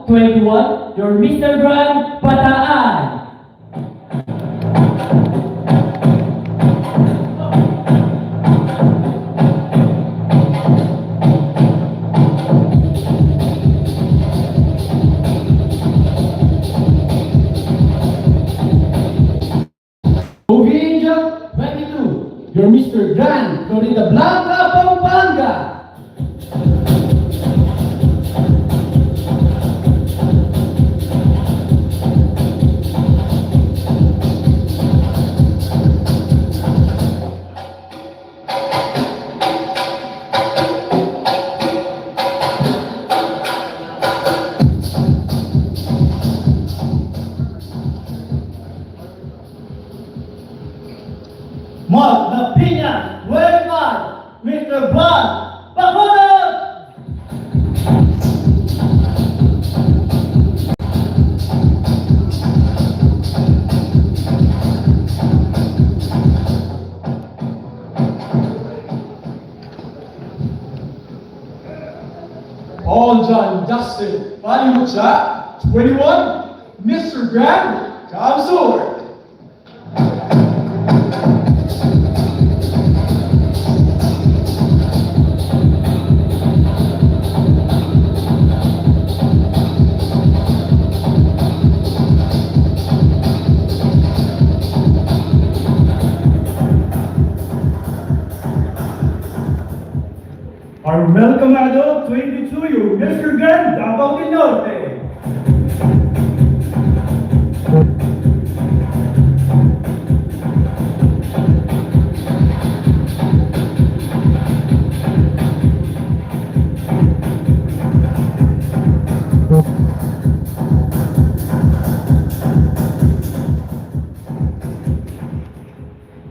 21, your Mr. Grand Bataan. Movie Angel 22, your Mr. Grand Florida Blanca, Pampanga. Magna Pina, Huelman, Mr. Juan Bacolod! All John Justin, Bollywood sa 21, Mr. Grand Kamsur. Our welcomado 22, you Mr. Grand Davao del Norte.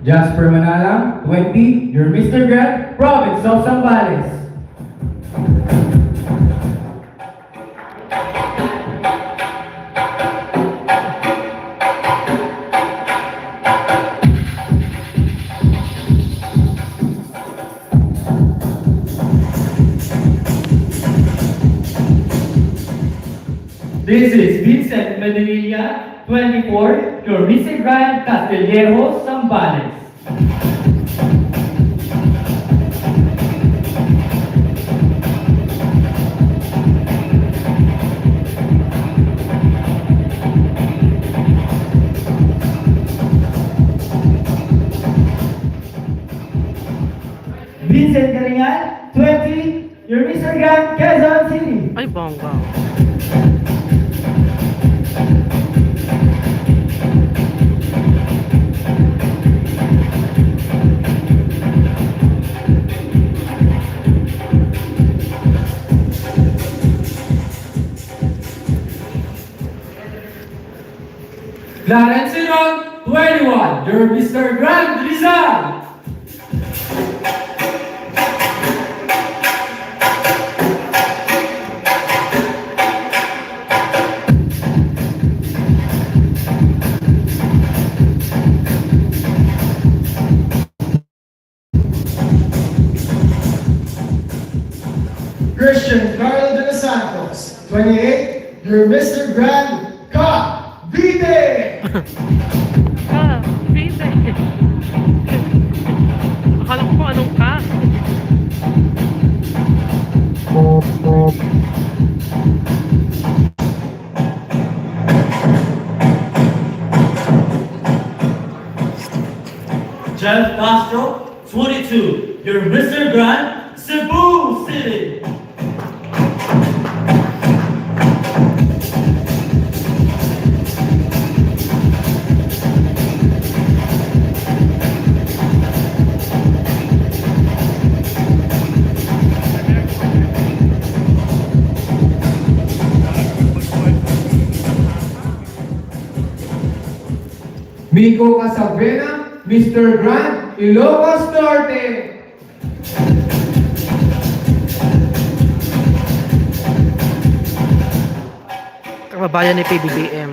Jasper Manalang, 20, your Mr. Grand, Province of Zambales. This is Vincent Medinilla, 24, your Mr. Grand Castillejo, Zambales. Vincent Galingan, 20, your Mr. Grand Quezon City. Ay, bongga. Clarence Siron, 21, your Mr. Grand Rizal. Christian Carl de los Santos, 28, your Mr. Grand Cavite. Ah, pizza. Akala ko kung anong ka. Jeff Castro, 22, your Mr. Grand Cebu City. Miko Casabrena, Mr. Grand, Ilocos Norte. Kababayan ni PBBM.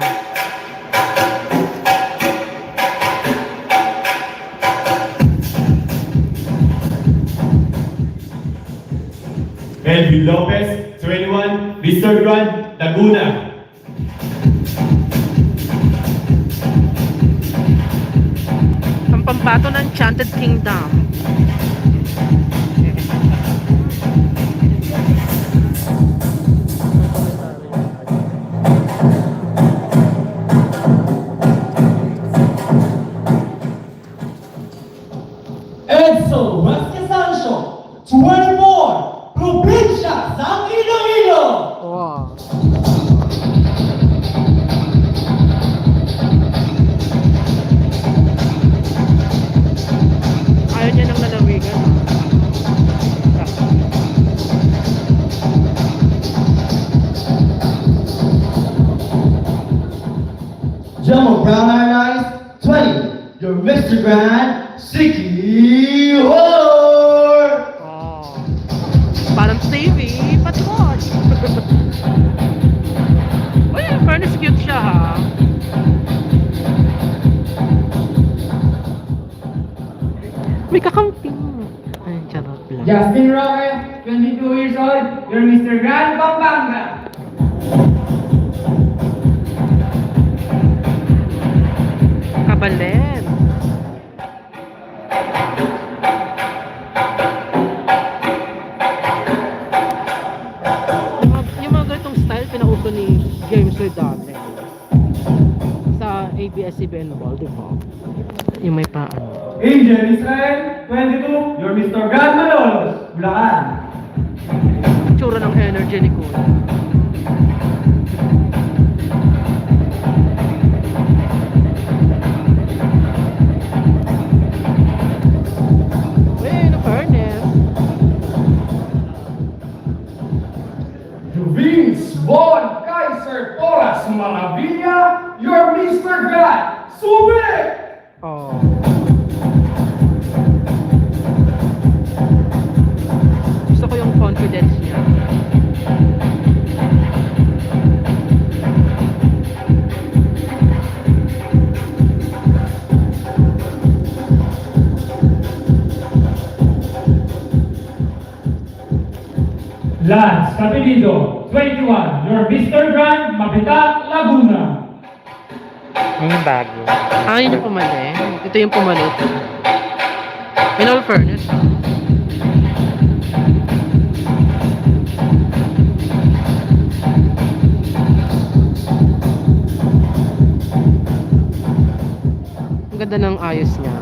Melvin Lopez, 21, Mr. Grand, Laguna. Ang pambato ng Enchanted Kingdom. Edso Vasquez Sancho, 24, Probinsya ng Iloilo. Wow. Ayaw niya ng lalawigan. Jumbo Brown Iron Eyes, 20, your Mr. Grand, Siki Horror. Oh. Parang TV, patwag. Uy, fairness cute siya ha. May kakamping. Ay, charot lang. Justin Roque, 22 years old, your Mr. Grand Pampanga. Kabalen. Yung mga ganitong style, pinauso ni James Lloyd dati. Sa ABS-CBN Ball, di ba? Yung may paano. Angel Israel, 22, your Mr. Grand Malolos, Bulacan. Tsura ng energy ni Kuya. Uy, no fairness. Vince Von Kaiser Torres Maravilla, your Mr. Grand Subic. Oh. Gusto ko yung confidence niya. Lance Capilido, 21, your Mr. Grand Mabitak Laguna. Yung bago. Ah, yun yung pumali. Ito yung pumali. In all fairness. Ang ganda ng ayos niya.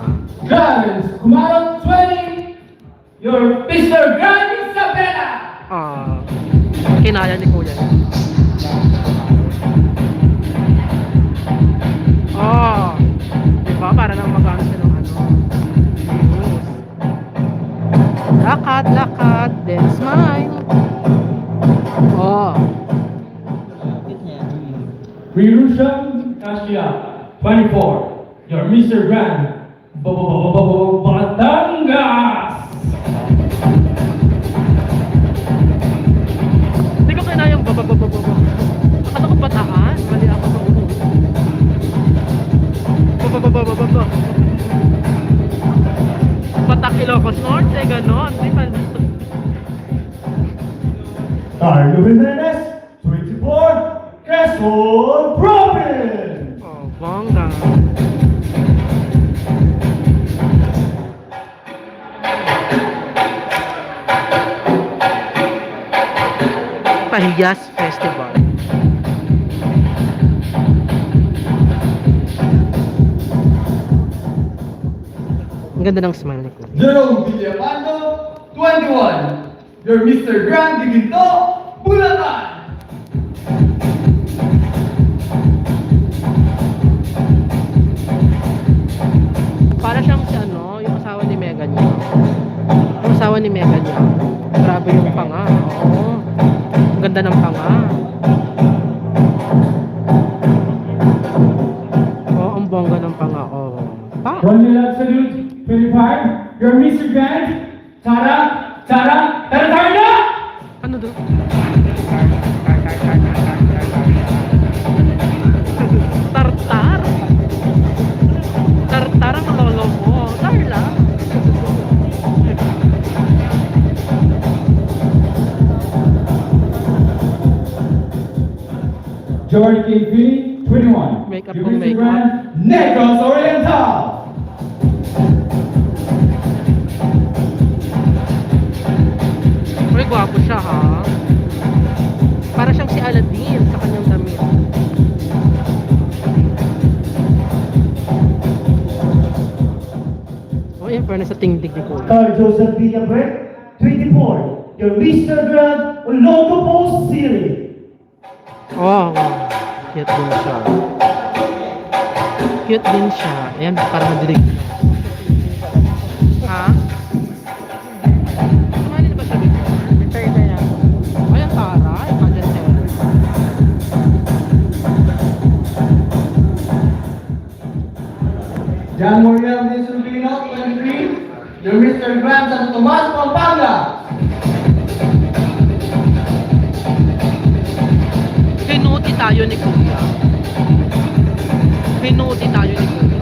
Clarence Kumarang, 20, your Mr. Grand Isabela. Ah, kinaya ni Kuya. Oh, diba? Para nang magano siya ng ano. Views. Lakad, lakad, then smile. Oh. Rirushan Kasia, 24, your Mr. Grand Batangas. Hindi ko kinayang babababababa. Akala ko bataan. Mali ako sa ulo. Babababababa. Batak Ilocos Norte, ganon. Di ba? Carlo Jimenez, 24, Quezon Province. Oh, bongga. Pahiyas Festival. Ang ganda ng smile ni Kuya. Jerome Villapando, 21, your Mr. Grand Diginto, Bulacan. Para siyang si ano, yung asawa ni Megan niya. Yung asawa ni Megan niya. Grabe yung panga. Oo. Ang ganda ng panga. Oo, ang bongga ng panga. Oo. Pa. Ronnie Love Salute, 25, your Mr. Grand Tara Tarna. Ano doon? Tartar? Tartar ang lolo mo. Tarla. George KP, 21. Makeup Your kung Mr. makeup. Grand, Negros Oriental. Uy, gwapo siya ha. Para siyang si Aladdin sa kanyang damit. Oh, yan, parang sa tingdig ni Kuya. Carl Joseph Villabert, 24. Your Mr. Grand Olongapo City. Oh, cute din siya. Cute din siya. Ayan, parang madilig. Ha? Sumali na ba siya dito? Retired na yan. Ayan, taray. Pageant seller. John Moriel de Silvino, 23. Your Mr. Grand San Tomas, Pampanga. Hinuti tayo ni Kuya. Hinuti tayo ni Kuya.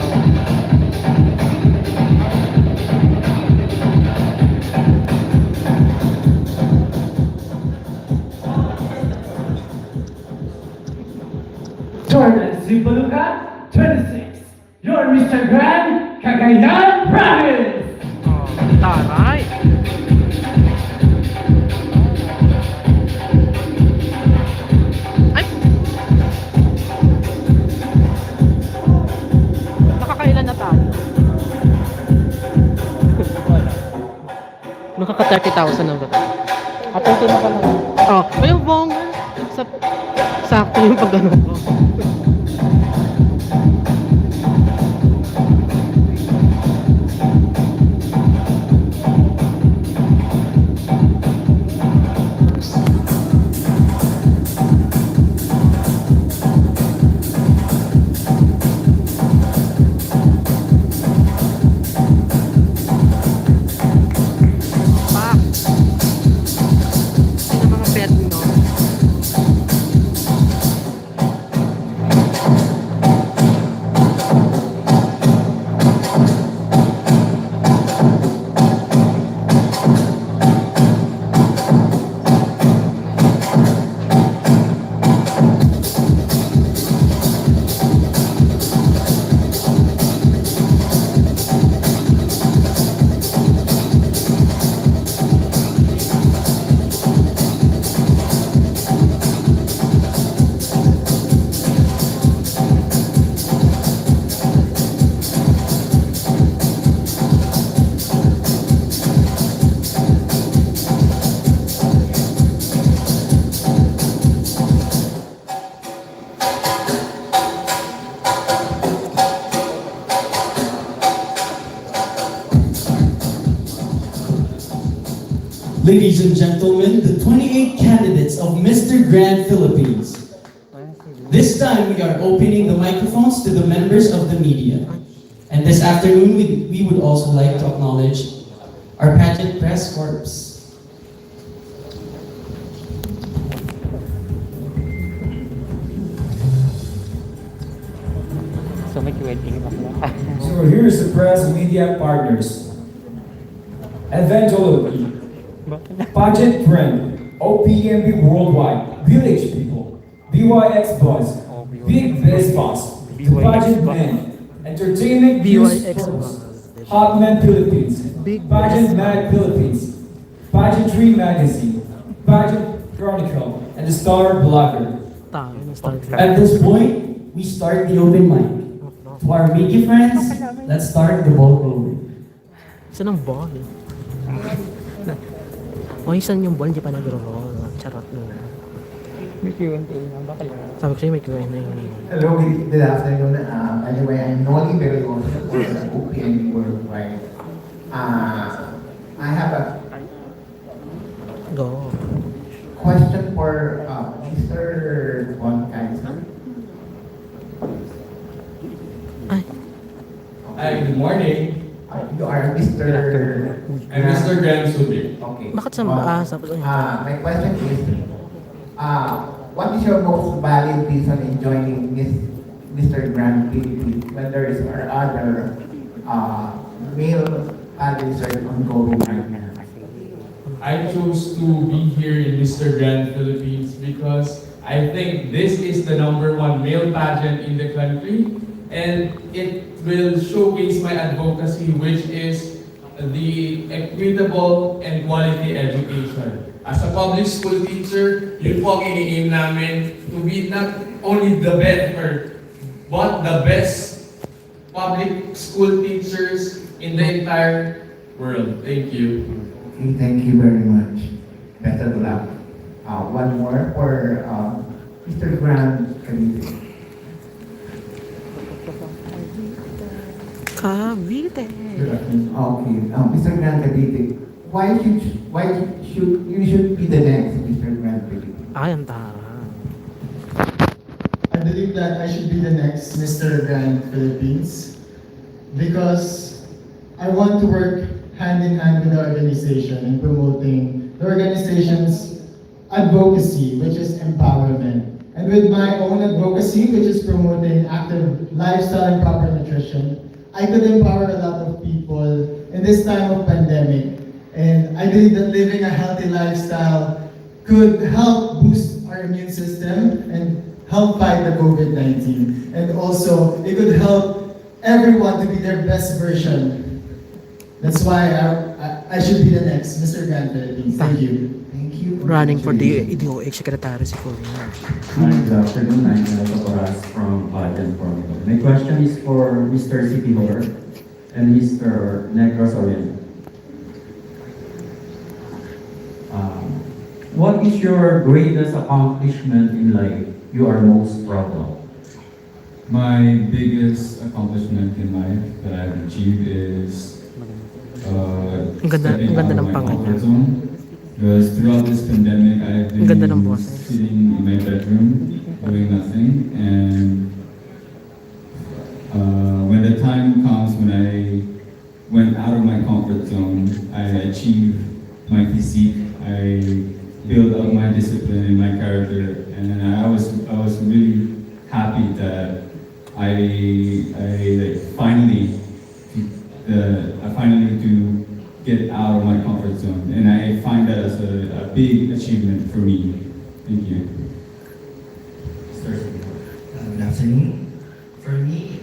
Jordan Zibaluka, 26. Your Mr. Grand, Cagayan Province. Oh, taray. Ay! Nakakailan na tayo? Nakaka 30,000 na ba tayo? At ito na pala. Oh, ay, bongga. Sakto yung pag-ano ko. Yung mga pet, no? Ladies and gentlemen, the 28 candidates of Mr. Grand Philippines. This time we are opening the microphones to the members of the media. And this afternoon we would also like to acknowledge our pageant press corps. So may wedding bakla. So here's the press media partners. Eventology, Pageant Trend, OPMB Worldwide, Village People, BYX Buzz, Big Biz Boss, The Pageant Men, Entertainment News BYX First, Buzz. Hotman Philippines, Big Pageant Biz Mag Philippines, Pageantry Magazine, Pageant Chronicle, and the Star Blogger. Tayo na start. At this point, we start the open mic. To our media friends, let's start the ball rolling. Saan ang ball? O, saan yung ball? Hindi pa nag-roll. Charot no. May Q&A na ba kaya? Sabi ko sa'yo may Q&A. Hello, good afternoon. Anyway, I'm Noli Bergoso for the OPM Worldwide. I have a Go. question for Mr. Von Kaiser. Ay, Hi, good morning. You are Mr. I'm Mr. Graham Subic. Okay. bakit sa sabi ko My question is, what is your most valid reason in joining Mr. Grand Philippines when there is our other male candidates ongoing right now? I chose to be here in Mr. Grand Philippines because I think this is the #1 male pageant in the country, and it will showcase my advocacy, which is the equitable and quality education. As a public school teacher, yun po ang ini-aim namin, to be not only the better, but the best public school teachers in the entire world. Thank you. Okay, thank you very much. Better luck. One more for Mr. Grant Cavite. Cavite. Good afternoon. Okay, Mr. Grant Cavite, why should you should be the next Mr. Grant Cavite? Ay, ang tara. I believe that I should be the next Mr. Grand Philippines because I want to work hand in hand with the organization in promoting the organization's advocacy, which is empowerment. And with my own advocacy, which is promoting active lifestyle and proper nutrition, I could empower a lot of people in this time of pandemic. And I believe that living a healthy lifestyle could help boost our immune system and help fight the COVID-19. And also, it could help everyone to be their best version. That's why I should be the next Mr. Grand Philippines. Thank you. Thank you. Running for the DOH Secretary si Kuya. Hi, good afternoon. I'm Toras from Pageant Formula. My question is for Mr. Sipihor and Mr. Negros Oriente. What is your greatest accomplishment in life you are most proud of? My biggest accomplishment in life that I've achieved is Ang ganda ng pangalan. Because throughout this pandemic, I've Ang ganda ng been boses. sitting in my bedroom doing nothing, and when the time comes when I went out of my comfort zone, I achieved my physique, I built up my discipline and my character, and I was really happy that I finally to get out of my comfort zone, and I find that as a big achievement for me. Thank you. Good afternoon. For me,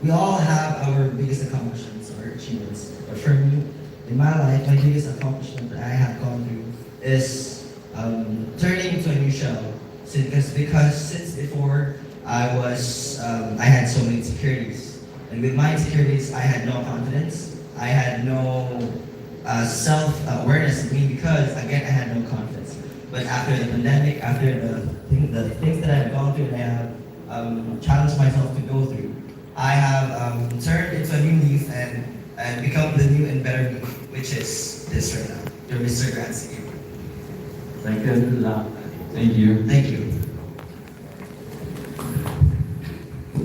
we all have our biggest accomplishments or achievements. But for me, in my life, my biggest accomplishment that I have gone through is turning into a new shell. Because since before, I had so many insecurities. And with my insecurities, I had no confidence. I had no self-awareness of me because, again, I had no confidence. But after the pandemic, after the things that I've gone through and I have challenged myself to go through, I have turned into a new leaf and become the new and better me, which is this right now, your Mr. Grant Cavite. Thank you. Good luck. Thank you. Thank you.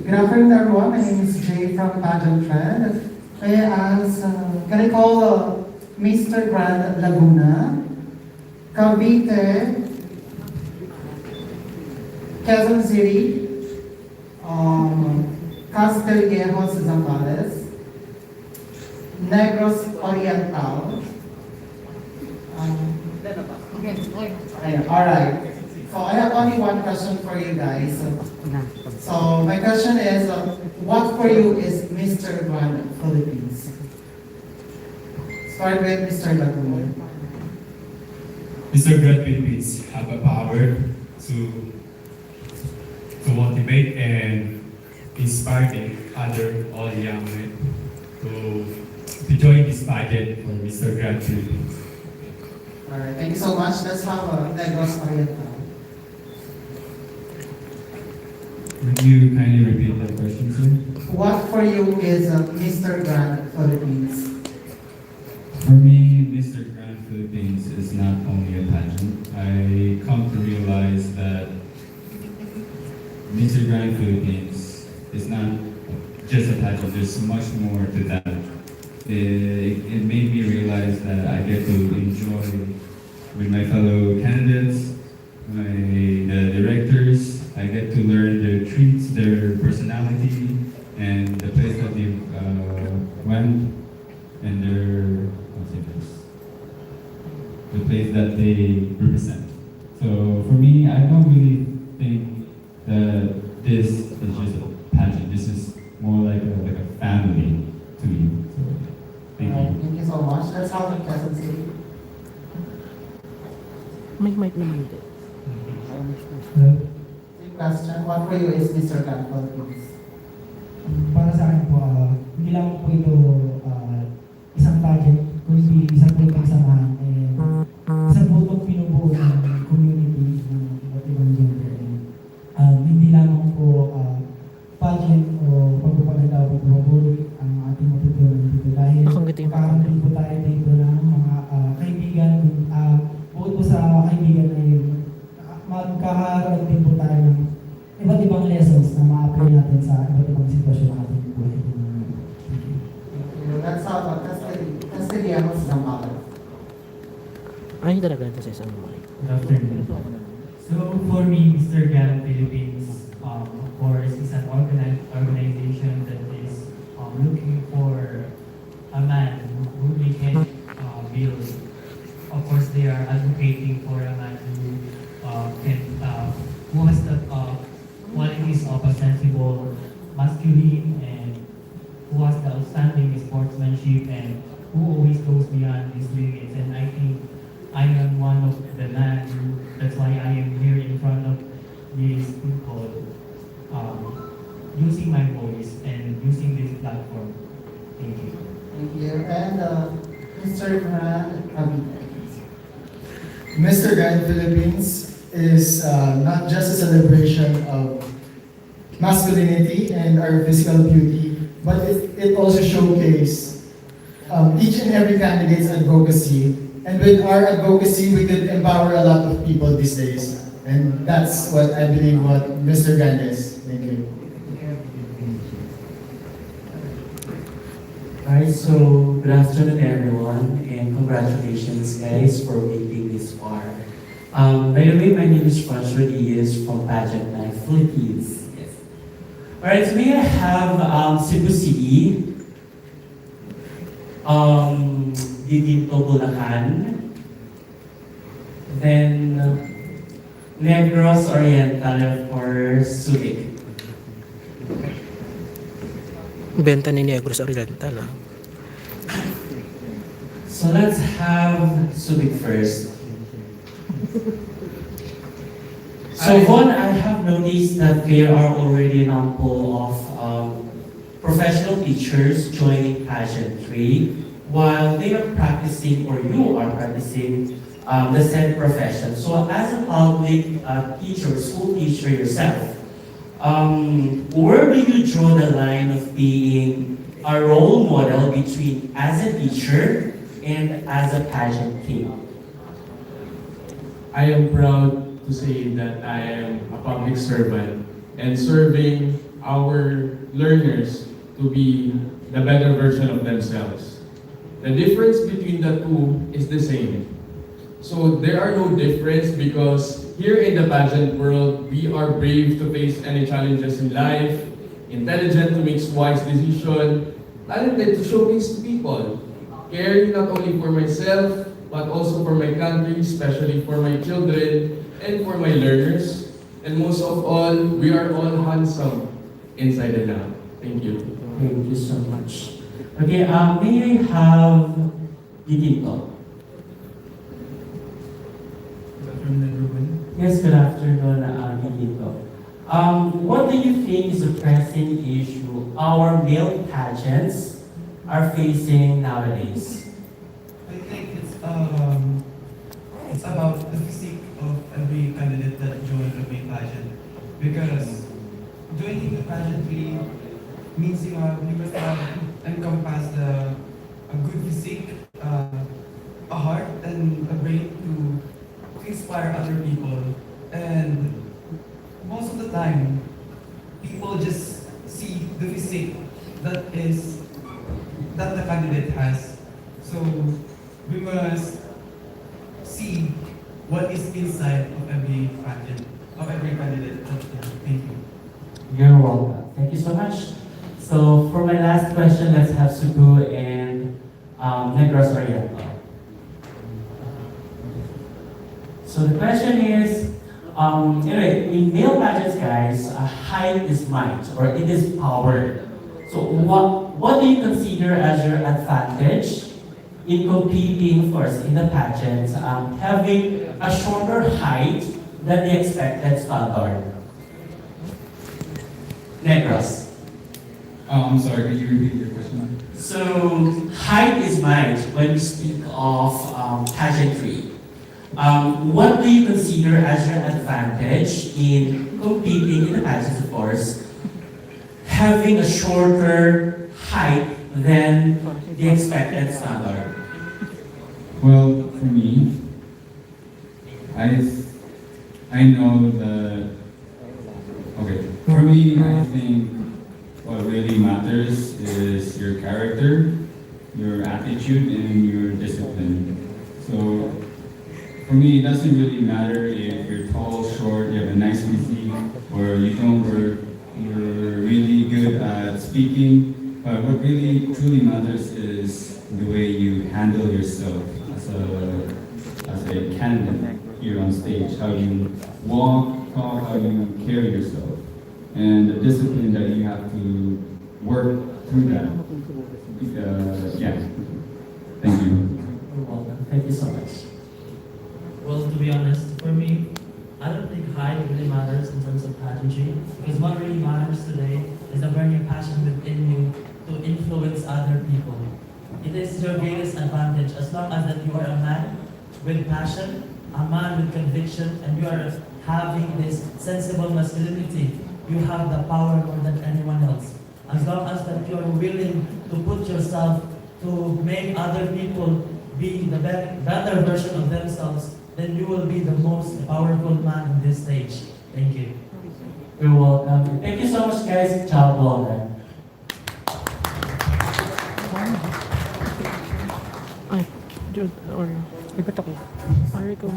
Good afternoon, everyone. My name is Jay from Pageant Trend. Can I call Mr. Grand Laguna, Cavite, Quezon City, Castillejos, Zambales, Negros Oriental. All right. So I have only one question for you guys. So my question is, what for you is Mr. Grand Philippines? Start with Mr. Laguna. Mr. Grand Philippines have a power to motivate and inspire the other all young men to join this pageant for Mr. Grand Philippines. All right, thank you so much. Let's have Negros Oriental. Would you kindly repeat that question, sir? What for you is Mr. Grand Philippines? For me, Mr. Grand Philippines is not only a pageant. I come to realize that Mr. Grand Philippines is not just a pageant. There's much more to that. It made me realize that I get to enjoy with my fellow candidates, the directors. I get to learn their traits, their personality, and the place that they went, and the place that they represent. So for me, I don't really think that this is just a pageant. This is more like a family to you. So, thank you. Thank you so much. Let's have the Quezon City. May mic naman din. Same question. What for you is Mr. Campbell, please? Para sa akin po, hindi lang po ito isang pageant, kundi isang po itong samahan. Isang po itong pinubuo ng community ng iba't ibang gender. Hindi lamang po pageant o pagpapaganda o pagpapabuli ang ating matutunan dito. Dahil makakaroon po tayo dito ng mga kaibigan. Bukod po sa kaibigan ay magkakaroon din po tayo ng iba't ibang lessons na ma-apply natin sa iba't ibang sitwasyon ng ating buhay. Let's have a Castellanos Zambales. Ay, talaga ito sa isang mic. Good afternoon. So for me, Mr. Grand Philippines, of course, is an organization that is looking for a man who we can build. Of course, they are advocating for a man who has the qualities of a sensible masculine and who has the outstanding sportsmanship and who always goes beyond his limits. And I think I am one of the men. That's why I am here in front of these people, using my voice and using this platform. Thank you. Thank you. And Mr. Grand Cavite. Mr. Grand Philippines is not just a celebration of masculinity and our physical beauty, but it also showcases each and every candidate's advocacy. And with our advocacy, we could empower a lot of people these days. And that's what I believe what Mr. Grand is. Thank you. Alright, so good afternoon everyone, and congratulations guys for making this far. By the way, my name is Francois Diaz from Pageant Night Philippines. Yes. Alright, so may I have Cebu City, Didito Bulacan, then Negros Oriental for Subic. Benta ni Negros Oriental. So let's have Subic first. So Von, I have noticed that there are already a number of professional teachers joining pageantry while they are practicing, or you are practicing, the said profession. So as a public teacher, school teacher yourself, where do you draw the line of being a role model between as a teacher and as a pageant king? I am proud to say that I am a public servant and serving our learners to be the better version of themselves. The difference between the two is the same. So there are no difference because here in the pageant world, we are brave to face any challenges in life, intelligent to make wise decisions, talented to showcase to people, caring not only for myself, but also for my country, especially for my children and for my learners. And most of all, we are all handsome inside and out. Thank you. Thank you so much. Okay, may I have Didito? Good afternoon, everyone. Yes, good afternoon, Didito. What do you think is the pressing issue our male pageants are facing nowadays? I think it's about the physique of every candidate that joins the main pageant. Because joining the pageantry means you must have encompassed a good physique, a heart and a brain to inspire other people. And most of the time, people just see the physique that the candidate has. So we must see what is inside of every pageant, of every candidate. Thank you. You're welcome. Thank you so much. So for my last question, let's have Cebu and Negros Oriental. So the question is, Anyway, in male pageants, guys, height is might, or it is power. So what do you consider as your advantage in competing, of course, in the pageants, having a shorter height than the expected standard? Negros. I'm sorry, could you repeat your question? So, height is might when we speak of pageantry. What do you consider as your advantage in competing in the pageants, of course, having a shorter height than the expected standard? Well, for me, I know that, okay, for me, I think what really matters is your character, your attitude, and your discipline. So, for me, it doesn't really matter if you're tall, short, you have a nice physique, or you don't work, you're really good at speaking, but what really truly matters is the way you handle yourself as a candidate here on stage, how you walk, talk, how you carry yourself, and the discipline that you have to work through that. Yeah, thank you. You're welcome. Thank you so much. Well, to be honest, for me, I don't think height really matters in terms of pageantry, because what really matters today is the burning passion within you to influence other people. It is your greatest advantage as long as that you are a man with passion, a man with conviction, and you are having this sensible masculinity. You have the power more than anyone else. As long as that you are willing to put yourself to make other people be the better version of themselves, then you will be the most powerful man on this stage. Thank you. You're welcome. Thank you so much, guys. Ciao, Walter. Ay, Jude, or... Ibat ako. Sorry ko.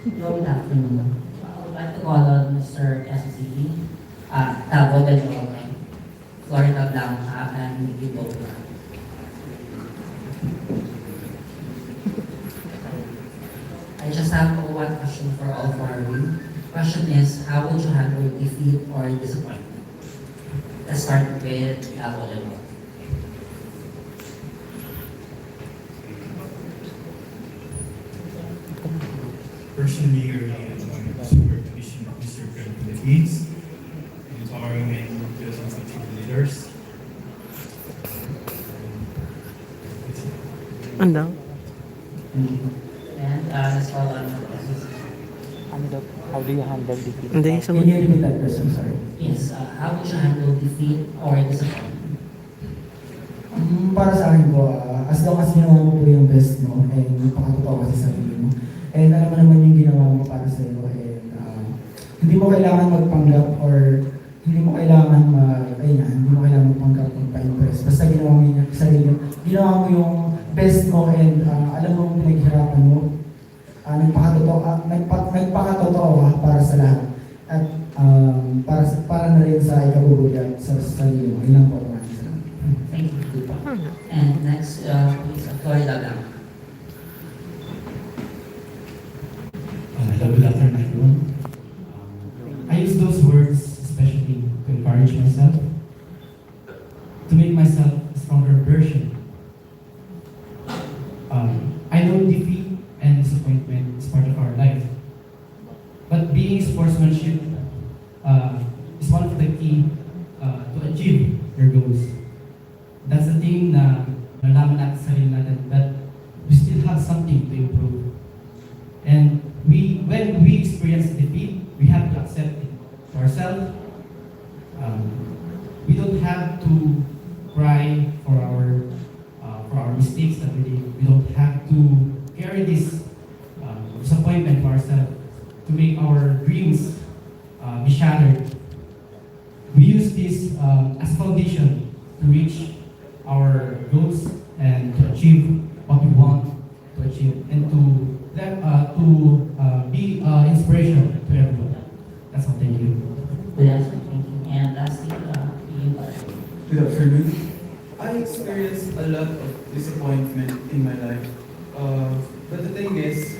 Good afternoon. I would like to call on Mr. SCP, Tabo del Norte, Florida Blanca, and Utopia. I just have one question for all four of you. Question is, how would you handle defeat or disappointment? Let's start with Tabo del Norte. Personally, I really enjoyed the supervision of Mr. Grand Philippines, empowering and building future leaders. Ano? And let's follow on. How do you handle defeat? Can you repeat that question? Sorry. Yes, how would you handle defeat or disappointment? Para sa akin po, as long as ginawa mo po yung best mo, and napakatotoo ka sa sarili mo, and alam mo naman yung ginawa mo para sa iyo, and hindi mo kailangan magpanggap or hindi mo kailangan magpanggap magpa-impress. Basta ginawa mo yung sarili mo, ginawa mo yung best mo, and alam mo yung pinaghirapan mo, nagpakatotoo ka para sa lahat. At para na rin sa ikabubuti at sa sarili mo. Ilang po. Thank you. And next, please, Florida Blanca. Hello, good afternoon, everyone. I use those words especially to encourage myself, to make myself a stronger version. I know defeat and disappointment is part of our life, but being sportsmanship is one of the key to achieve your goals. That's the thing na nalaman natin sa sarili natin that we still have something to improve. And when we experience defeat, we have to accept it to ourselves. We don't have to cry for our mistakes that we did. We don't have to carry this disappointment to ourselves to make our dreams be shattered. We use this as foundation to reach our goals and to achieve what we want to achieve, and to be inspiration to everyone. That's all. Thank you. Good afternoon. Thank you. And lastly, you. Good afternoon. I experienced a lot of disappointment in my life, But the thing is,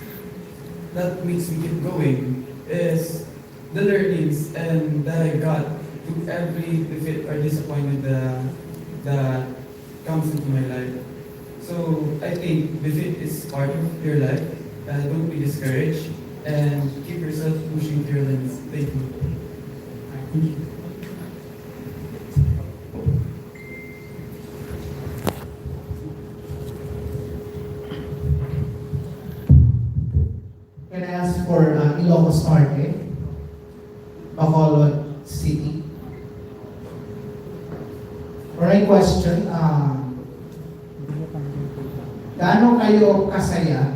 that makes me keep going is the learnings and that I got to every defeat or disappointment that comes into my life. So I think defeat is part of your life. Don't be discouraged and keep yourself pushing to your limits. Thank you. Can I ask for Ilocos Norte, Bacolod City? For my question, gaano kayo kasaya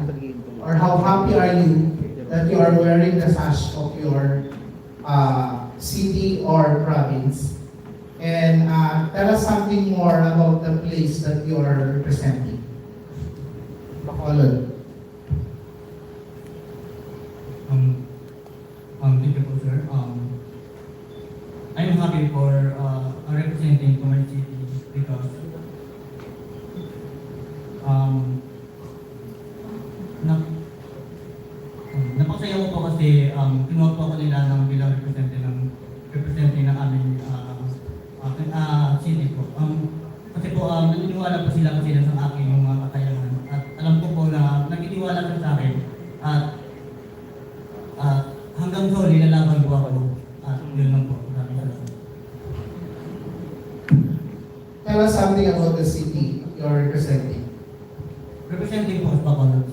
or how happy are you that you are wearing the sash of your city or province? And tell us something more about the place that you are representing. Bacolod. Thank you po, sir. I'm happy for representing Comer City because napasaya ko po kasi kinuha po ako nila ng bilang represente ng aming city po. Kasi po naniniwala po sila kasi sa akin yung mga kakayahan at alam ko po na nagtitiwala sila sa akin at hanggang sa huli nalaman ko ako at yun lang po. Maraming salamat. Tell us something about the city you're representing. Representing po sa Bacolod.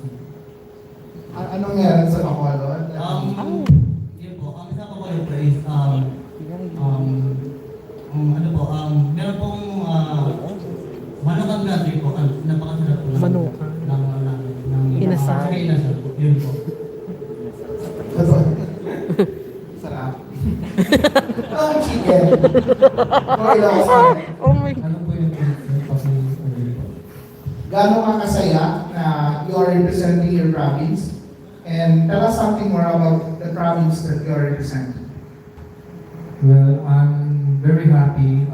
Anong meron sa Bacolod? Yun po, ang sa Bacolod po is meron pong manukang gabi po, napakasarap po. Manuka. Inasal. Inasal po, yun po. Sarap. Ang chicken. Oh my God. Ano po yung Gaano ka kasaya na you are representing your province? And tell us something more about the province that you are representing. Well, I'm very happy.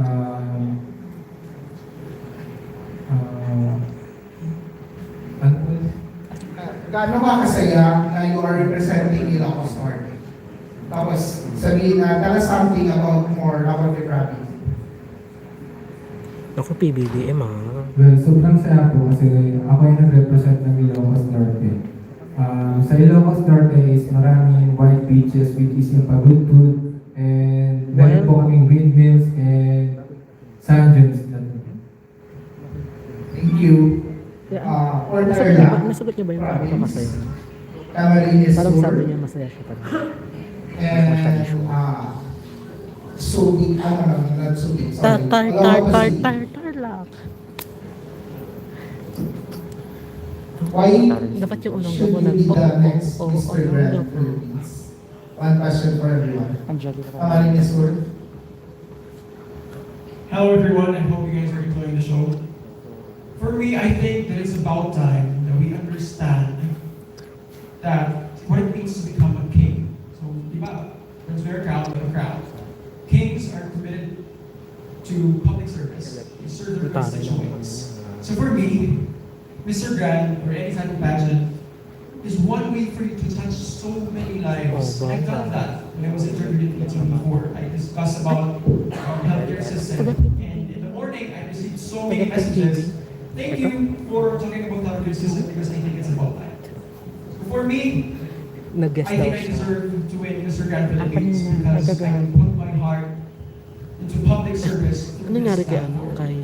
Gaano ka kasaya na you are representing Ilocos Norte? Tapos sabihin na, tell us something about more about your province. Ako, PBBM Well, sobrang saya po kasi ako yung nag-represent ng Ilocos Norte. Sa Ilocos Norte is maraming white beaches which is yung Pagudpud and meron po kaming windmills and sand dunes. Thank you. Or Tarlac, nasagot niya ba yung province. Camarines Parang Sur. sabi niya masaya siya pa. And Subic, not Subic, sorry. Tarlac. Why Dapat yung unang should gabo you be the next oh, Mr. Grand Philippines? One question for everyone. Camarines Sur. Hello everyone, I hope you guys are enjoying the show. For me, I think that it's about time that we understand that what it means to become a king. So, di ba? Once we're a crowd. Kings are committed to public service. They serve their constituents. So for me, Mr. Grand or any type of pageant is one way for you to touch so many lives. I've done that when I was interviewed in before. I discussed about our healthcare system, and in the morning I received so many messages. Thank you for talking about the healthcare system because I think it's about that. For me, I think I deserve to win Mr. Grand Philippines because I put my heart into public service. Ano nangyari kay kay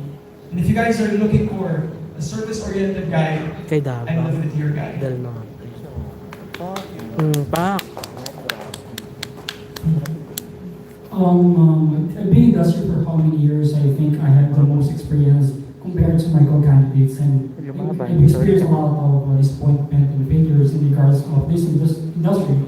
And if you guys are looking for a service-oriented guy, kay Dava? I'm definitely your guy. Dahil naman. Pak. I've been in industry for how many years? I think I have the most experience compared to my co-candidates, and I've experienced a lot of disappointment and failures in regards of this industry.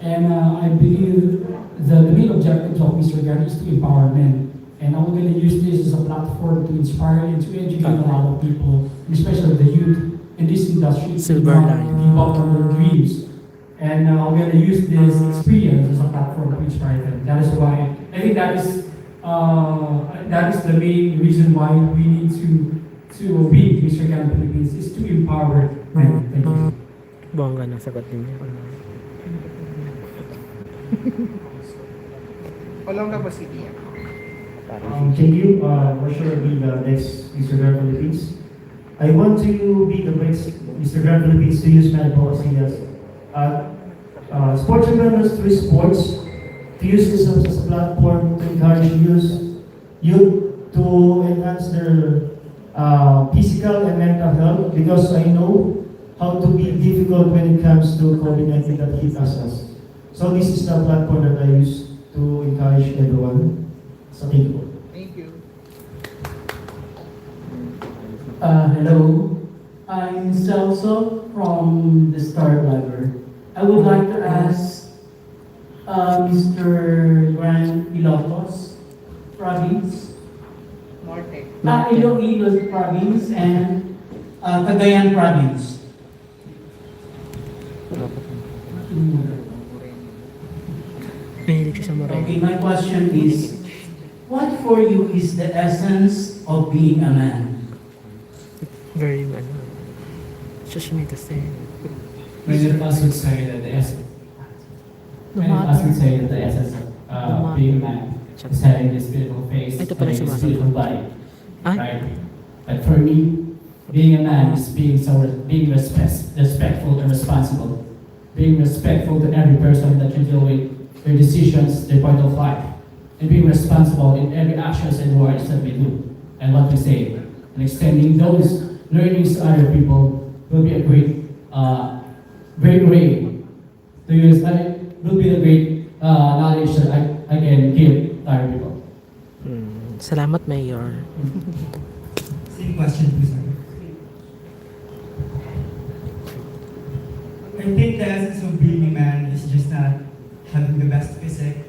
And I believe the main objective of Mr. Gary is to empower men. And I'm going to use this as a platform to inspire and to educate a lot of people, especially the youth in this industry, to give up on their dreams. And I'm going to use this experience as a platform to inspire them. That is why I think that is the main reason why we need to win Mr. Gary Philippines, is to empower Thank you. Bongga ng sagot ninyo. Walang kapasiti. Can you for sure be the next Mr. Grand Philippines? I want to be the next Mr. Grand Philippines to use my policy as sports awareness through sports, to use this as a platform to encourage youth to enhance their physical and mental health, because I know how to be difficult when it comes to COVID-19 that hit us. So this is the platform that I use to encourage everyone. So thank you. Thank you. Hello, I'm Celso from the Star Library. I would like to ask Mr. Grant Ilocos Province, Iloilo Province, and Cagayan Province. Okay, my question is, what for you is the essence of being a man? Very ano. Just me to say. Many of us would say that the essence. Many of us would say that the essence of being a man is having this beautiful face, having this beautiful body, right? But for me, being a man is being respectful and responsible, being respectful to every person that you deal with, their decisions, their point of life, and being responsible in every actions and words that we do and what we say, and extending those learnings to other people will be a great way to use. Will be a great knowledge that I can give to other people. Salamat, Mayor. Same question, please. I think the essence of being a man is just not having the best physique,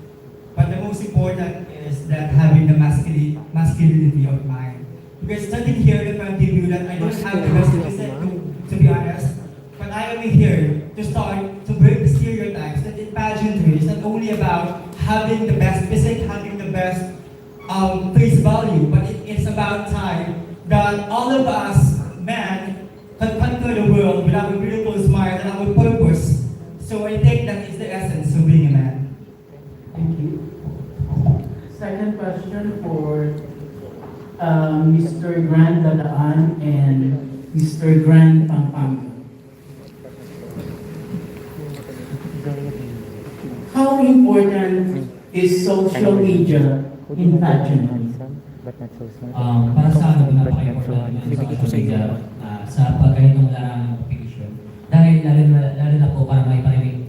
but the most important is that having the masculinity of mind. Because standing here in front of you, that I don't have the best physique, to be honest, but I am here to start to break the stereotypes that in pageantry is not only about having the best physique, having the best face value, but it's about time that all of us men can conquer the world with our beautiful smile and our purpose. So I think that is the essence of being a man. Thank you. Second question for Mr. Grant Dadaan and Mr. Grant Pampanga. How important is social media in pageantry? Para sa akin, napaka-important yung social media sa pagganitong larangang competition. Dahil lalo na po para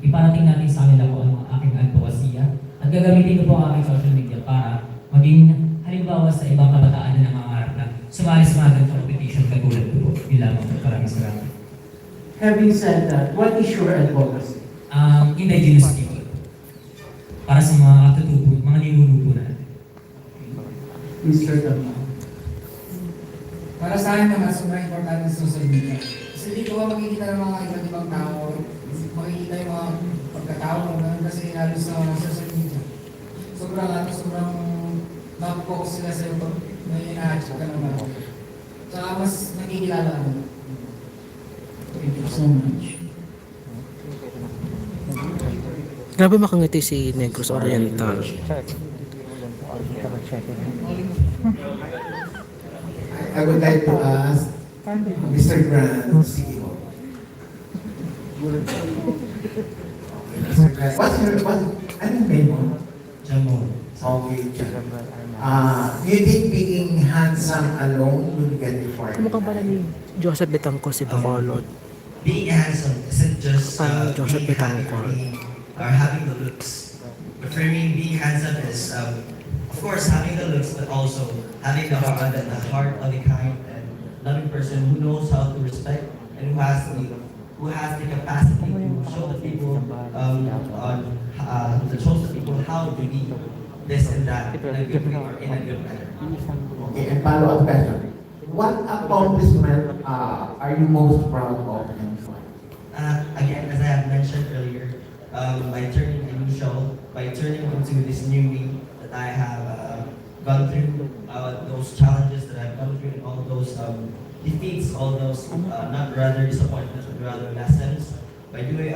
iparating natin sa kanila kung ano ang aking advokasya. At gagamitin ko po ang aking social media para maging halimbawa sa ibang kabataan na nangangarap na sumali sa mga ganitong competition katulad ko po. Yun lamang po. Maraming salamat. Having said that, what is your advocacy? Indigenous people. Para sa mga katutubo, mga ninunubo natin. Mr. Tama. Para sa akin naman, sobrang importante sa social media. Kasi dito ka makikita ng mga iba't ibang tao, makikita yung mga pagkatao mo, kasi halos sa social media. Sobrang mapapokos sila sa iyo pag may ina-hatch ka ng mga. Tsaka mas nakikilala ka. Thank you so much. Grabe makangiti si Negros Oriental. I would like to ask Mr. Grant, CEO. Mr. Grant, anong name mo? Jamon. Okay, Jamon. Do you think being handsome alone will get you far? Mukha pala ni Joseph Betangco si Bacolod. Being handsome isn't just Parang Joseph being Betangco. or having the looks. But for me, being handsome is, of course, having the looks, but also having the heart of a kind and loving person who knows how to respect and who has the capacity to show the people, how to be this and that in a good way or in a good manner. Okay, and follow-up question. What accomplishment are you most proud of and why? Again, as I have mentioned earlier, by turning a new show, by turning into this new me that I have gone through, those challenges that I've gone through, and all those defeats all those, not rather disappointments, but rather lessons. By doing,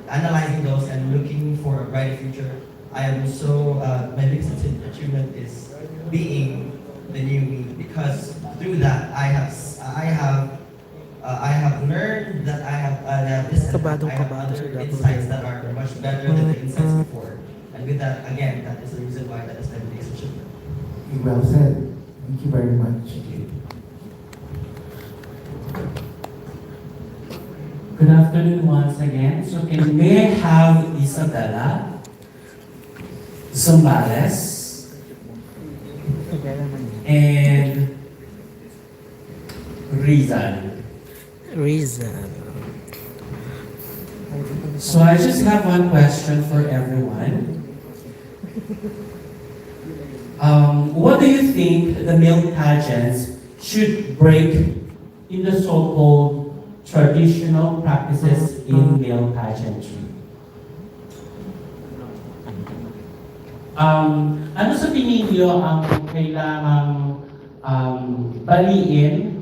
analyzing those and looking for a brighter future, I am so, my biggest achievement is being the new me, because through that, I have learned that I have this, I have other insights that are much better than the insights before. And with that, again, that is the reason why that is my biggest achievement. Well said. Thank you very much. Good afternoon once again. So may I have Isabella Zambales and Rizal. So I just have one question for everyone. What do you think the male pageants should break in the so-called traditional practices in male pageantry? Ano sa tingin niyo ang kailangang baliin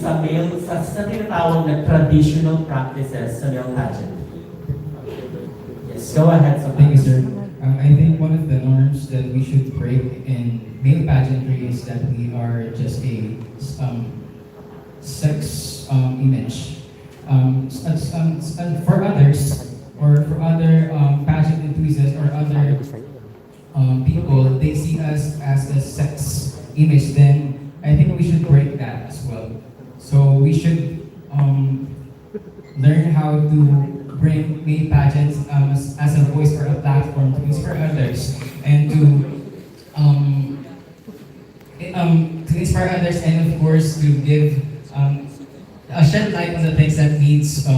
sa male, sa tinatawag na traditional practices sa male pageant? Yes, go ahead. Thank you, sir. I think one of the norms that we should break in male pageantry is that we are just a sex image. For others, or for other pageant enthusiasts or other people, they see us as a sex image, then I think we should break that as well. So we should learn how to bring male pageants as a voice or a platform to inspire others and to inspire others, and of course to give shed light on the things that needs a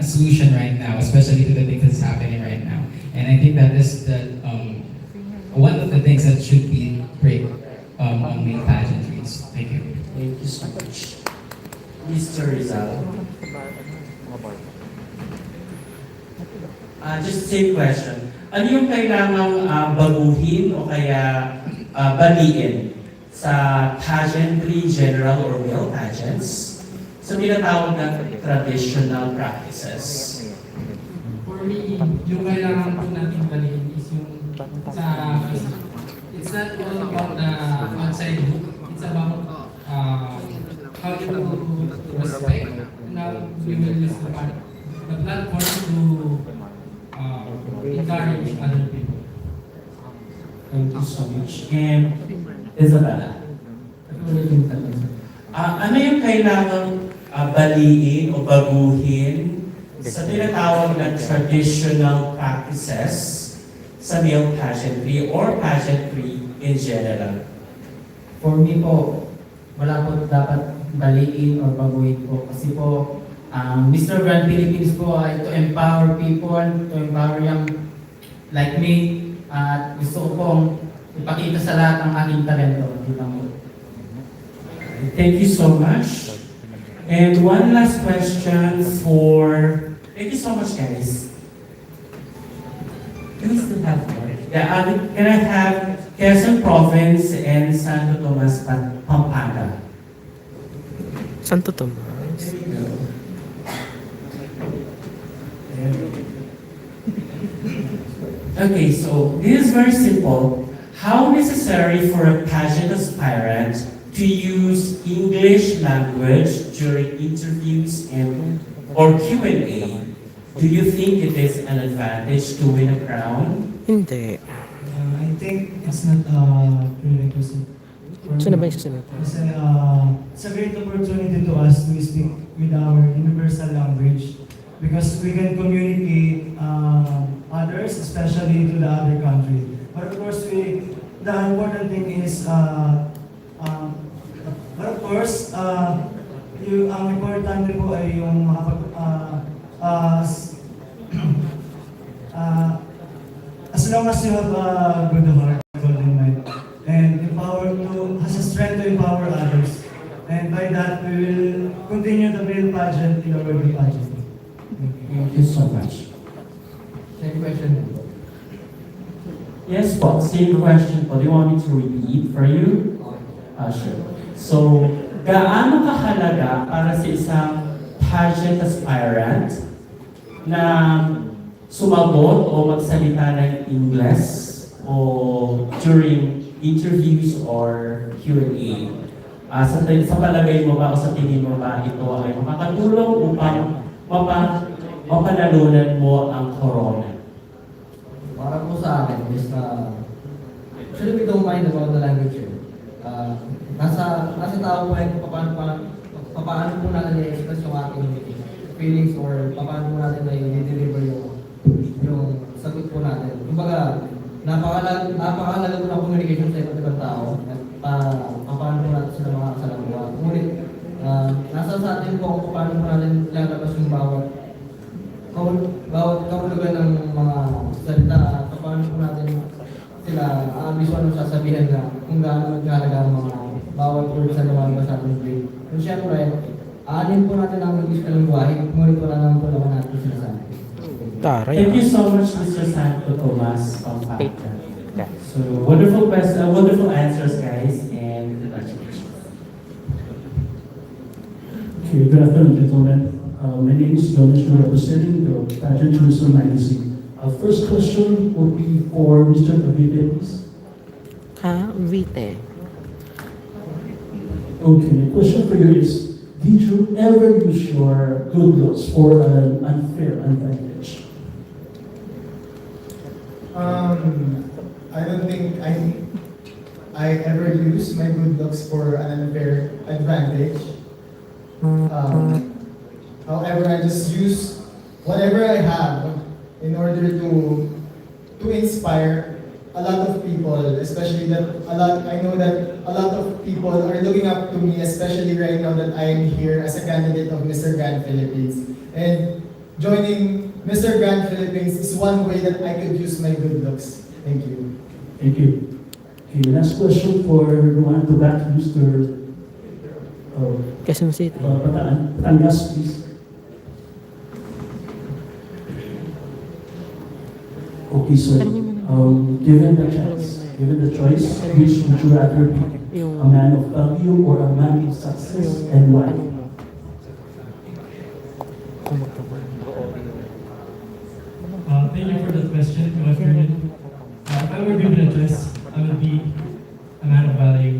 solution right now, especially to the things that's happening right now. And I think that is one of the things that should be break on male pageantries. Thank you. Thank you so much. Mr. Rizal. Just the same question. Ano yung kailangang baguhin o kaya baliin sa pageantry, general or male pageants sa tinatawag na traditional practices? For me, yung kailangan po natin balikin is yung sa it's not all about the outside look. It's about how to respect. Now we will use the platform to encourage other people. Thank you so much. And Isabella, ano yung kailangang baliin o baguhin sa tinatawag na traditional practices sa male pageantry or pageantry in general? For me po, wala po dapat baliin o baguhin po. Kasi po, Mr. Grand Philippines po ay to empower people, to empower young like me. At gusto ko pong ipakita sa lahat ang aking talento. Thank you so much. And one last question thank you so much, guys. Can we still have more? Yeah, can I have Quezon Province and Santo Tomas, Pampanga? Santo Tomas. Okay, so this is very simple. How necessary for a pageant aspirant to use English language during interviews or Q&A? Do you think it is an advantage to win a crown? Hindi. I think it's not prerequisite. Sino ba yung susunod? Kasi it's a great opportunity to us to speak with our universal language because we can communicate others, especially to the other country. But of course, the important thing is, but of course, ang importante po ay yung as long as you have a good heart, golden mind, and has a strength to empower others, and by that we will continue the male pageant in a world pageant. Thank you so much. Same question. Yes po, same question po. Do you want me to repeat for you? Sure. So, gaano kahalaga para sa isang pageant aspirant na sumagot o magsalita ng Ingles o during interviews or Q&A? Sa palagay mo ba o sa tingin mo ba ito ay makakatulong upang mapanalunan mo ang corona? Para po sa akin is actually we don't mind about the language here. Nasa tao po yan kung paano po natin i-express yung ating feelings or paano po natin i-deliver yung sagot po natin. Kumbaga, napakalaga po ng communication sa iba't ibang tao at paano po natin sila makakasalamuha. Ngunit, nasa sa atin po kung paano po natin lalabas yung bawat kahulugan ng mga salita at paano po natin sila visual ng sasabihan na kung gaano magkahalaga ang mga bawat words na lumalabas sa ating brain. Kung siyempre, aanin po natin ang English na lingwahe, ngunit wala naman po naman natin sila sa atin. Thank you so much, Mr. Santo Tomas from FACTA. So, wonderful answers, guys, and congratulations. Okay, good afternoon, gentlemen. My name is Jonas, representing the Pageant Tourism Magazine. First question will be for Mr. Cavite, please. Cavite. Okay, the question for you is, did you ever use your good looks for an unfair advantage? I don't think I ever use my good looks for an unfair advantage. However, I just use whatever I have in order to inspire a lot of people, especially I know that a lot of people are looking up to me, especially right now that I am here as a candidate of Mr. Grand Philippines. And joining Mr. Grand Philippines is one way that I could use my good looks. Thank you. Thank you. Okay, last question for the one to back, Mr. Quezon City. Batangas, please. Okay, so given the choice, which would you rather be, a man of value or a man of success, and why? Thank you for that question. Good afternoon. If I were given a choice, I would be a man of value.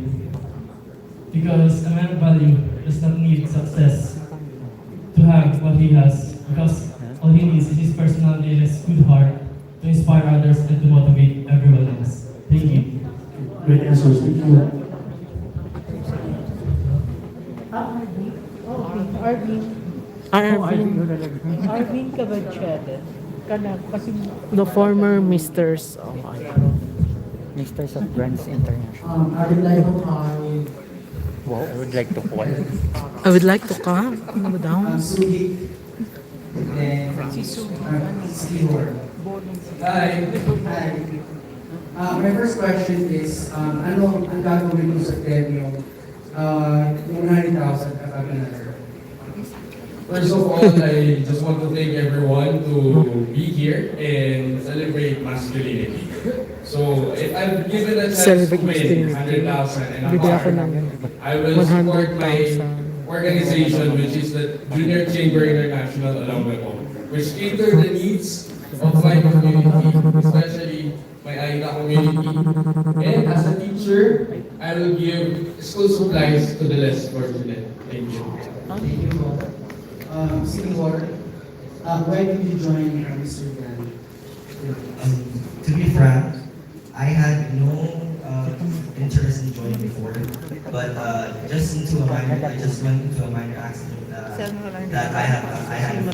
Because a man of value does not need success to have what he has. Because all he needs is his personality and his good heart to inspire others and to motivate everyone else. Thank you. Great answers. Thank you. Arvin Cabachete. The former Misters. Misters of Brands International. I would like to Wow, I would like to call. I would like to come. Ano ba daw? Sugi. Hi. My first question is, ano ang gagawin mo sa premyo? Yung 90,000 kapag First of all, I just want to thank everyone to be here and celebrate masculinity. So, if I'm given a chance to win 100,000 and I will support my organization, which is the Junior Chamber International Alumni Hall, which cater the needs of my community, especially my AITA community. And as a teacher, I will give school supplies to the less fortunate. Thank you. Thank you. Senor, why did you join Mr. Grand? To be frank, I had no interest in joining before, but I just went into a minor accident that I had a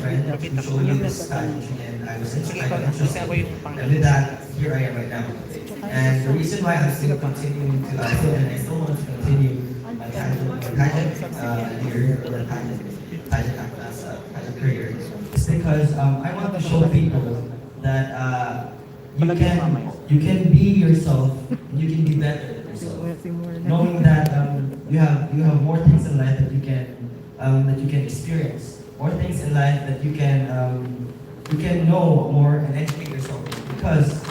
friend who showed me this pageantry and I was interested. And with that, here I am right now. And the reason why I'm still continuing to, I still want to continue my pageant career is because I want to show people that you can be yourself, you can be better than yourself. Knowing that you have more things in life that you can experience, more things in life that you can know more and educate yourself. Because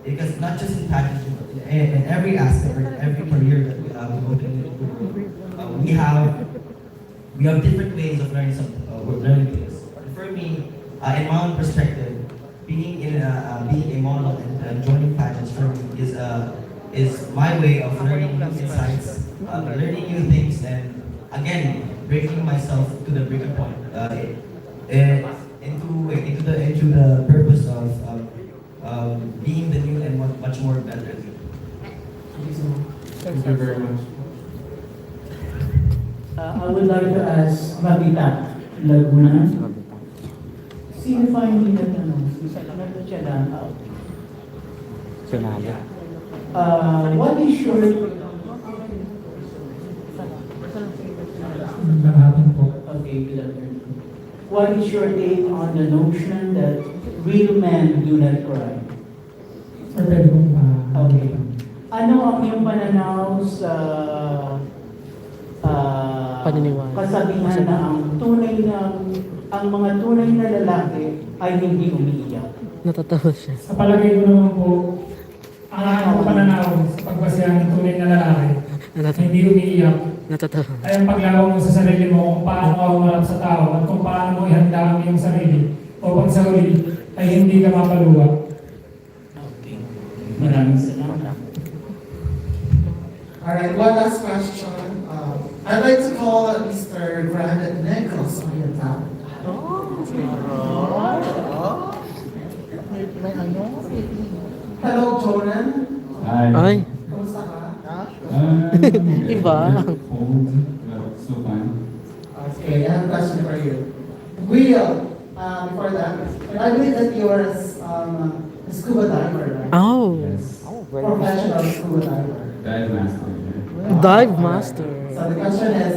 because not just in packaging, but in every aspect, or in every career that we we have different ways of learning learning things. For me, in my own perspective, being a model and joining pageants for me is my way of learning new insights, learning new things, and again breaking myself to the breaking point, into the purpose of being the new and much more better. Thank you very much. I would like to ask Babita Laguna. Sino pa hindi natanong? Nandun siya lang out. Sinali. What is your... Okay, good afternoon. What is your take on the notion that real men do not cry? Okay. Ano ang iyong pananaw sa kasabihan na ang mga tunay na lalaki ay hindi umiiyak? Natatawa siya. Sa palagay ko naman po, ang aking pananaw sa pagbasehan ng tunay na lalaki na hindi umiiyak ay ang paglawang mo sa sarili mo kung paano ka umarap sa tao at kung paano mo ihanda ang iyong sarili upang sa huli ay hindi ka mapaluwa. Maraming salamat. Alright, one last question. I'd like to call Mr. Brandon Nichols on your top. Hello, Jonan. Hi. Ay. Kumusta ka? Iba. Cold, but so fine. Okay, I have a question for you. Will, before that, I believe that you are a scuba diver, right? Oh. Yes. Professional scuba diver. Dive master. Dive master. So the question is,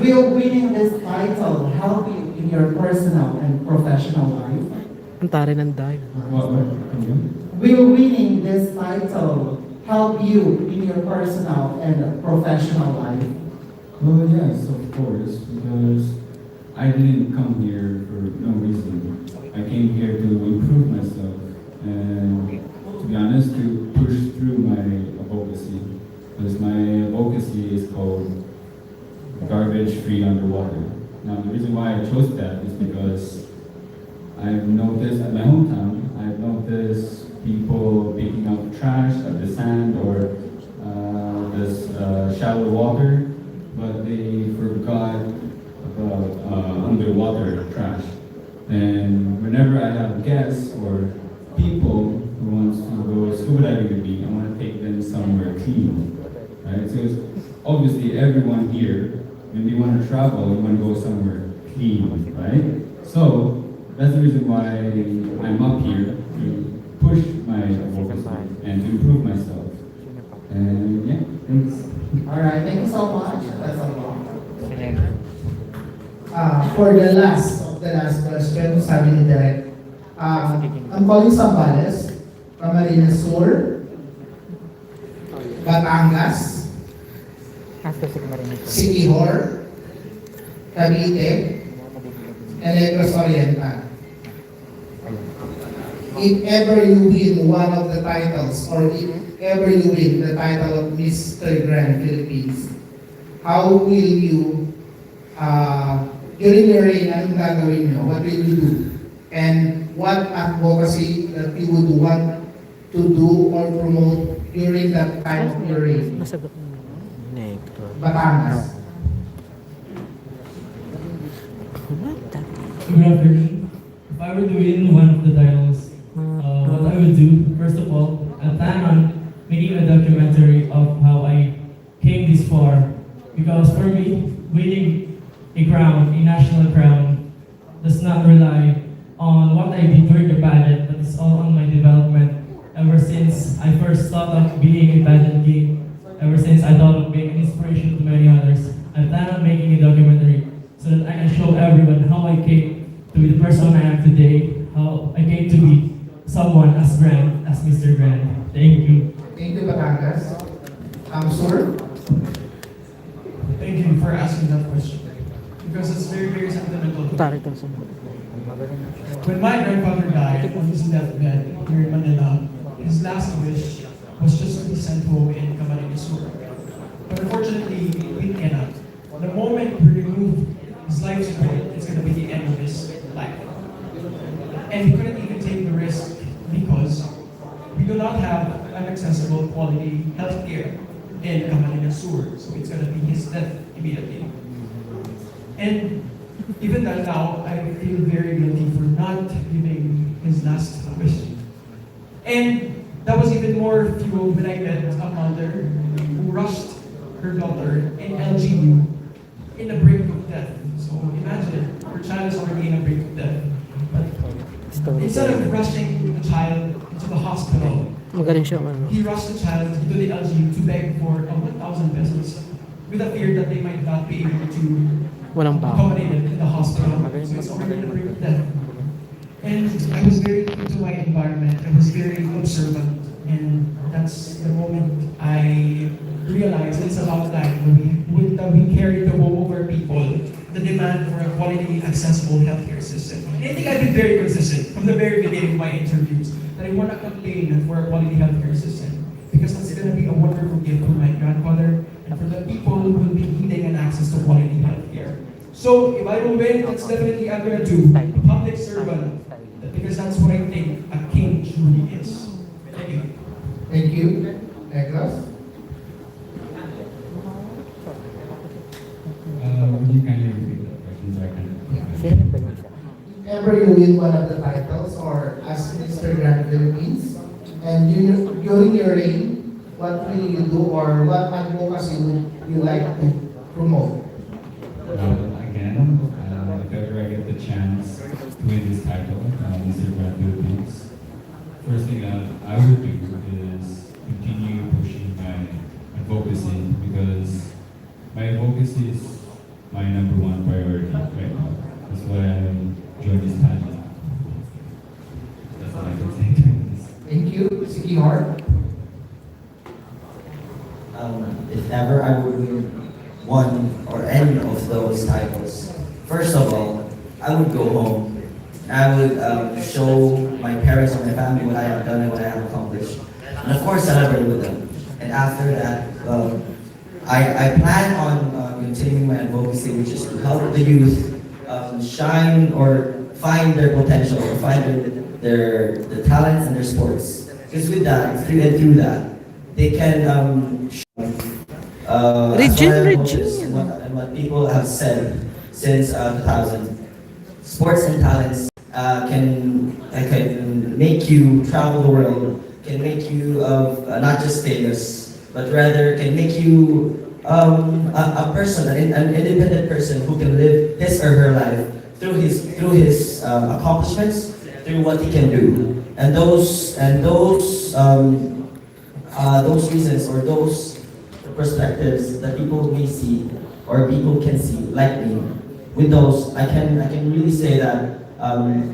will winning this title help you in your personal and professional life? Ang tari ng dive. What? Will winning this title help you in your personal and professional life? Well, yes, of course, because I didn't come here for no reason. I came here to improve myself and, to be honest, to push through my advocacy. Because my advocacy is called Garbage Free Underwater. Now, the reason why I chose that is because I've noticed at my hometown, I've noticed people picking up trash at the sand or this shallow water, but they forgot about underwater trash. And whenever I have guests or people who wants to go scuba diving with me, I want to take them somewhere clean. Right? So it's obviously everyone here, when they want to travel, you want to go somewhere clean, right? So that's the reason why I'm up here to push my advocacy and to improve myself. And yeah, thanks. Alright, thank you so much. That's all. For the last question, sabi ni Direk, I'm calling Zambales, Camarines Sur, Batangas, Siquijor, Cavite, and Negros Oriental. If ever you win one of the titles, or if ever you win the title of Mr. Grand Philippines, how will you, during your reign, anong gagawin nyo? What will you do? And what advocacy that you would want to do or promote during that time of your reign? Batangas. Good afternoon. If I were to win one of the titles, what I would do, first of all, I plan on making a documentary of how I came this far. Because for me, winning a crown, a national crown, does not rely on what I did during the pageant, but it's all on my development. Ever since I first thought of being a pageant king, ever since I thought of being an inspiration to many others, I plan on making a documentary so that I can show everyone how I came to be the person I am today, how I came to be someone as grand as Mr. Grand. Thank you. Thank you, Batangas. Sir? Thank you for asking that question. Because it's very, very sentimental. When my grandfather died on his deathbed here in Manila, he his last wish was just to be sent home in Camarines Sur. But unfortunately, we cannot. The moment we remove his life support, it's going to be the end of his life. And we couldn't even take the risk because we do not have an accessible quality healthcare in Camarines Sur. So it's going to be his death immediately. And even that now, I feel very guilty for not giving his last wish. And that was even more fueled when I met a mother who rushed her daughter in LGU in the brink of death. So imagine, her child is already in a brink of death. But instead of rushing the child into the hospital, Magaling siya, ano. he rushed the child into the LGU to beg for 1,000 pesos with a fear that they might not be able to Walang baon. accommodate it in the hospital. So it's already in the brink of death. And I was very true to my environment. I was very observant. And that's the moment I realized it's about time that we carry the woe over people, the demand for a quality, accessible healthcare system. And I think I've been very consistent from the very beginning of my interviews that I want to campaign for a quality healthcare system because that's going to be a wonderful gift for my grandfather and for the people who will be needing an access to quality healthcare. So if I don't win, that's definitely I'm going to do. A public servant, because that's what I think a king truly is. Thank you. Thank you. Nicholas? Would you kindly repeat the question so I can? If ever you win one of the titles or as Mr. Grand Philippines, and during your reign, what will you do or what advocacy would you like to promote? Again, if ever I get the chance to win this title, Mr. Grand Philippines, first thing I would do is continue pushing my advocacy because my advocacy is my number one priority right now. That's why I joined this pageant. That's all I can say to this. Thank you. Siki Hart? If ever I would win one or any of those titles, first of all, I would go home. I would show my parents and my family what I have done and what I have accomplished. And of course, celebrate with them. And after that, I plan on continuing my advocacy, which is to help the youth shine or find their potential or find their talents and their sports. Because with that, through that, they can and what people have said since 2000. Sports and talents can make you travel the world, can make you not just famous, but rather can make you a person, an independent person who can live his or her life through his accomplishments, through what he can do, and those reasons or those perspectives that people may see or people can see, like me. With those, I can really say that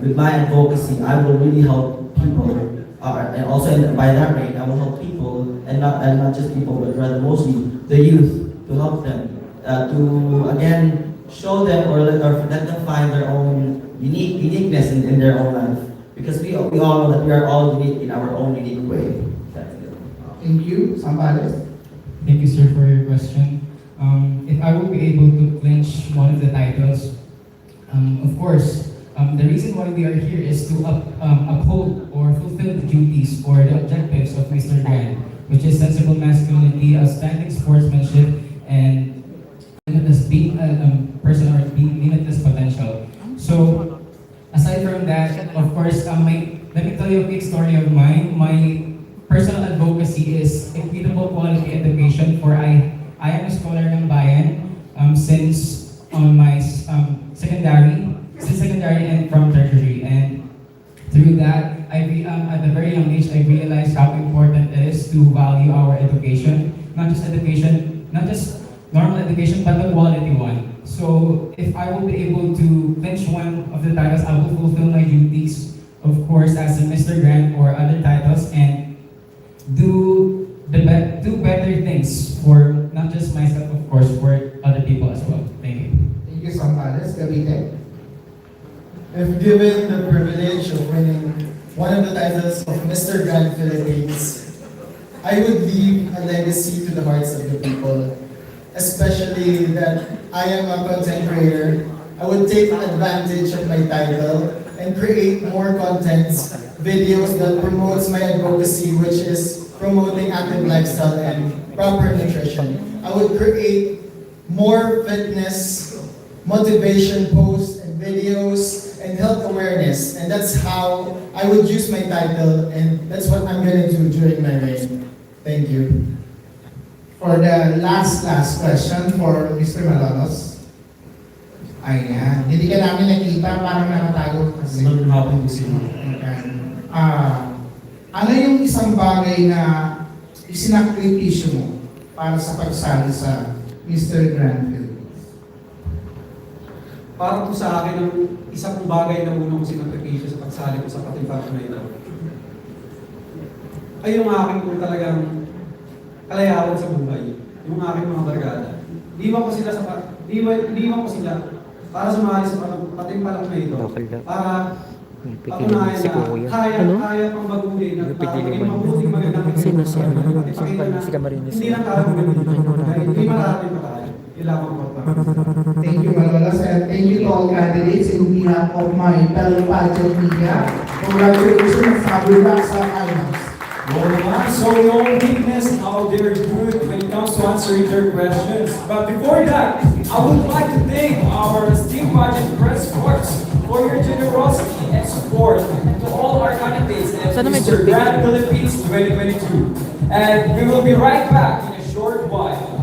with my advocacy, I will really help people, and also by that rate, I will help people, and not just people, but rather mostly the youth, to help them, to again show them or let them find their own uniqueness in their own life, because we all know that we are all unique in our own unique way. Thank you. Sambales? Thank you, sir, for your question. If I will be able to clinch one of the titles, of course, the reason why we are here is to uphold or fulfill the duties or the objectives of Mr. Grand, which is sensible masculinity, outstanding sportsmanship, and limitless being a person or being limitless potential. So, aside from that, of course, let me tell you a quick story of mine. My personal advocacy is equitable quality education for I am a scholar ng bayan since on my secondary and from tertiary, and through that at a very young age I realized how important it is to value our education, not just normal education, but the quality one. So if I will be able to clinch one of the titles, I will fulfill my duties, of course, as a Mr. Grand or other titles, and do better things for not just myself, of course, for other people as well. Thank you. Thank you, Sambales. Cavite? If given the privilege of winning one of the titles of Mr. Grand Philippines, I would leave a legacy to the hearts of the people, especially that I am a content creator. I would take advantage of my title and create more contents, videos that promotes my advocacy, which is promoting active lifestyle and proper nutrition. I would create more fitness, motivation posts and videos, and health awareness. And that's how I would use my title, and that's what I'm going to do during my reign. Thank you. For the last question for Mr. Malolos. Ayan. Hindi ka namin nakita, parang nakatago kasi. Hapon po sila. Ano yung isang bagay na isinakripisyo mo para sa pagsali sa Mr. Grand Philippines? Para po sa akin, ang isang bagay na unang ko sinakripisyo sa pagsali ko sa patimpang na ito ay yung aking kung talagang kalayawan sa buhay, yung aking mga barkada. Di ba ko sila para sumali sa patimpang na ito, para patunayan na kaya pang baguhin at maging mabuting magandang hindi lang tayo hindi marami pa tayo. Thank you, Malolos, and thank you to all candidates in behalf of my fellow pageant media. Congratulations sa good luck sa finals. So we all witnessed how they're good when it comes to answering their questions. But before that, I would like to thank our esteemed pageant press corps for your generosity and support to all our candidates at Mr. Grand Philippines 2022. And we will be right back in a short while.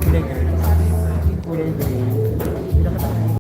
Hindi.